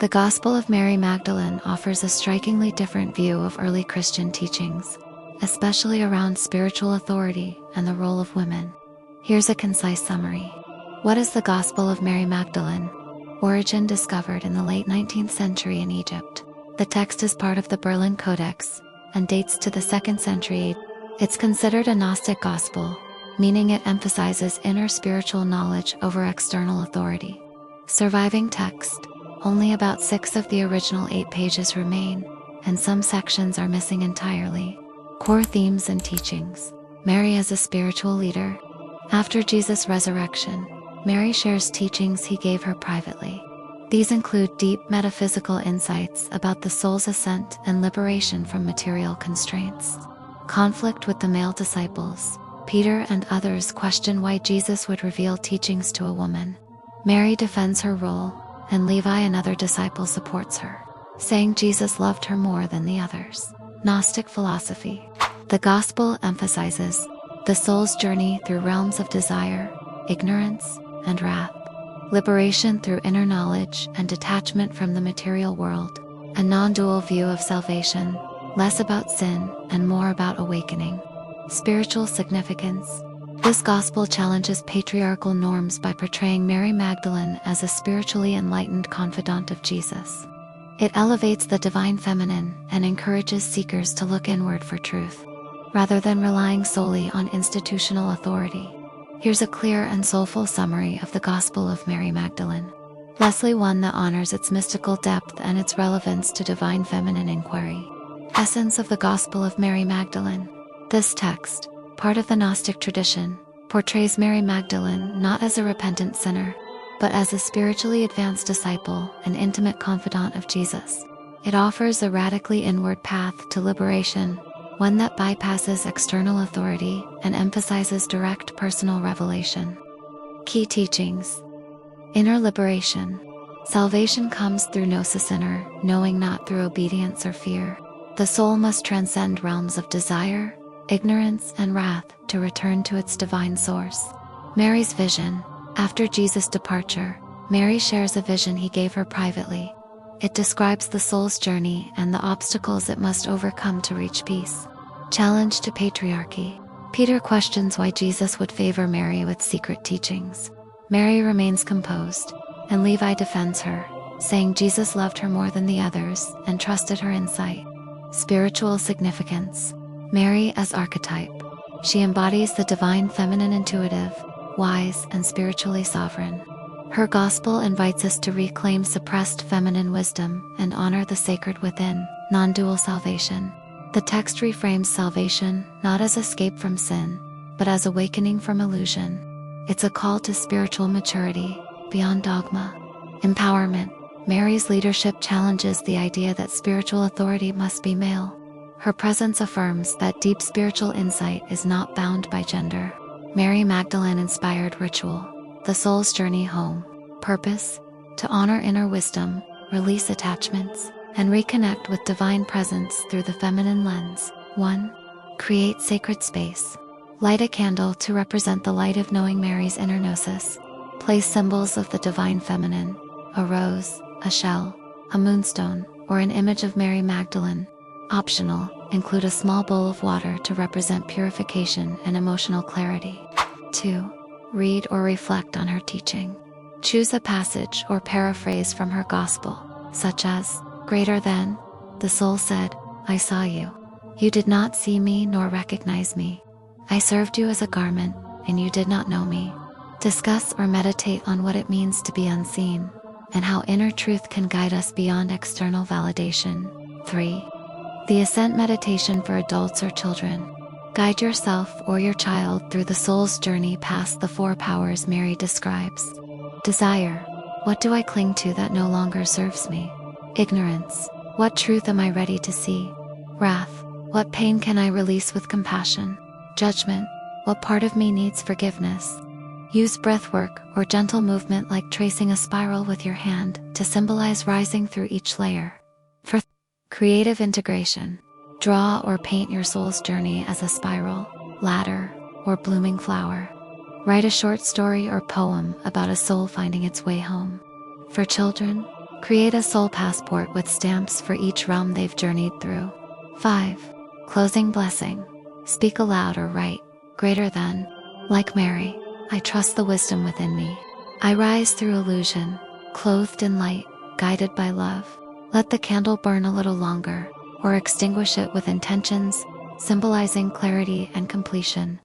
The Gospel of Mary Magdalene offers a strikingly different view of early Christian teachings, especially around spiritual authority and the role of women. Here's a concise summary. What is the Gospel of Mary Magdalene? Origin discovered in the late 19th century in Egypt. The text is part of the Berlin Codex and dates to the 2nd century. It's considered a Gnostic gospel, meaning it emphasizes inner spiritual knowledge over external authority. Surviving text: only about 6 of the original 8 pages remain, and some sections are missing entirely. Core themes and teachings. Mary as a spiritual leader. After Jesus' resurrection, Mary shares teachings he gave her privately. These include deep metaphysical insights about the soul's ascent and liberation from material constraints. Conflict with the male disciples. Peter and others question why Jesus would reveal teachings to a woman. Mary defends her role, and Levi, another disciple, supports her, saying Jesus loved her more than the others. Gnostic philosophy. The Gospel emphasizes the soul's journey through realms of desire, ignorance, and wrath. Liberation through inner knowledge and detachment from the material world. A non-dual view of salvation, less about sin and more about awakening. Spiritual significance. This gospel challenges patriarchal norms by portraying Mary Magdalene as a spiritually enlightened confidant of Jesus. It elevates the divine feminine and encourages seekers to look inward for truth, rather than relying solely on institutional authority. Here's a clear and soulful summary of the Gospel of Mary Magdalene. Leslie, one that honors its mystical depth and its relevance to divine feminine inquiry. Essence of the Gospel of Mary Magdalene. This text, part of the Gnostic tradition, portrays Mary Magdalene not as a repentant sinner, but as a spiritually advanced disciple and intimate confidant of Jesus. It offers a radically inward path to liberation, one that bypasses external authority and emphasizes direct personal revelation. Key teachings. Inner liberation. Salvation comes through gnosis, inner knowing, not through obedience or fear. The soul must transcend realms of desire, ignorance, and wrath to return to its divine source. Mary's vision. After Jesus' departure, Mary shares a vision he gave her privately. It describes the soul's journey and the obstacles it must overcome to reach peace. Challenge to patriarchy. Peter questions why Jesus would favor Mary with secret teachings. Mary remains composed, and Levi defends her, saying Jesus loved her more than the others and trusted her insight. Spiritual significance. Mary as archetype. She embodies the divine feminine, intuitive, wise, and spiritually sovereign. Her gospel invites us to reclaim suppressed feminine wisdom and honor the sacred within. Non-dual salvation. The text reframes salvation not as escape from sin, but as awakening from illusion. It's a call to spiritual maturity, beyond dogma. Empowerment. Mary's leadership challenges the idea that spiritual authority must be male. Her presence affirms that deep spiritual insight is not bound by gender. Mary Magdalene-inspired ritual. The soul's journey home. Purpose: to honor inner wisdom, release attachments, and reconnect with divine presence through the feminine lens. 1. Create sacred space. Light a candle to represent the light of knowing, Mary's inner gnosis. Place symbols of the divine feminine: a rose, a shell, a moonstone, or an image of Mary Magdalene. Optional: include a small bowl of water to represent purification and emotional clarity. 2. Read or reflect on her teaching. Choose a passage or paraphrase from her gospel, such as, "Greater than, the soul said, I saw you. You did not see me nor recognize me. I served you as a garment, and you did not know me." Discuss or meditate on what it means to be unseen, and how inner truth can guide us beyond external validation. 3. The Ascent meditation for adults or children. Guide yourself or your child through the soul's journey past the 4 powers Mary describes. Desire: what do I cling to that no longer serves me? Ignorance: what truth am I ready to see? Wrath: what pain can I release with compassion? Judgment: what part of me needs forgiveness? Use breathwork or gentle movement like tracing a spiral with your hand to symbolize rising through each layer. For creative integration. Draw or paint your soul's journey as a spiral, ladder, or blooming flower. Write a short story or poem about a soul finding its way home. For children, Create a soul passport with stamps for each realm they've journeyed through. 5. Closing blessing. Speak aloud or write, greater than. Like Mary, I trust the wisdom within me. I rise through illusion, clothed in light, guided by love. Let the candle burn a little longer, or extinguish it with intentions, symbolizing clarity and completion.